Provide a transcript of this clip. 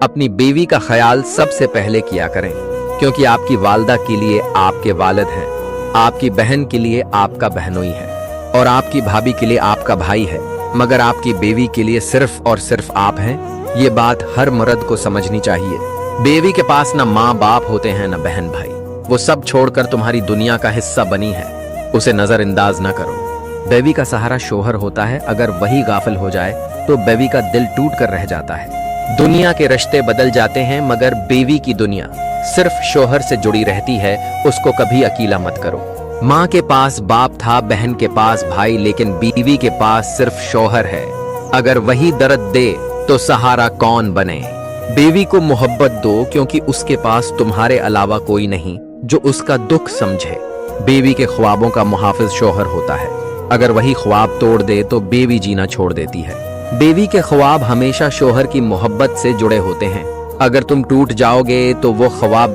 अपनी बीवी का ख्याल सबसे पहले किया करें, क्योंकि आपकी वालदा के लिए आपके वालिद हैं, आपकी बहन के लिए आपका बहनोई है और आपकी भाभी के लिए आपका भाई है, मगर आपकी बीवी के लिए सिर्फ और सिर्फ आप हैं। ये बात हर मर्द को समझनी चाहिए। बीवी के पास न माँ बाप होते हैं न बहन भाई, वो सब छोड़कर तुम्हारी दुनिया का हिस्सा बनी है, उसे नजरअंदाज न करो। बीवी का सहारा शोहर होता है, अगर वही गाफिल हो जाए तो बीवी का दिल टूट कर रह जाता है। दुनिया के रिश्ते बदल जाते हैं, मगर बीवी की दुनिया सिर्फ शोहर से जुड़ी रहती है, उसको कभी अकेला मत करो। माँ के पास बाप था, बहन के पास भाई, लेकिन बीवी के पास सिर्फ शोहर है। अगर वही दर्द दे तो सहारा कौन बने। बीवी को मोहब्बत दो, क्योंकि उसके पास तुम्हारे अलावा कोई नहीं जो उसका दुख समझे। बीवी के ख्वाबों का मुहाफिज शोहर होता है, अगर वही ख्वाब तोड़ दे तो बीवी जीना छोड़ देती है। बीवी के ख्वाब हमेशा शोहर की मोहब्बत से जुड़े होते हैं, अगर तुम टूट जाओगे तो वो ख्वाब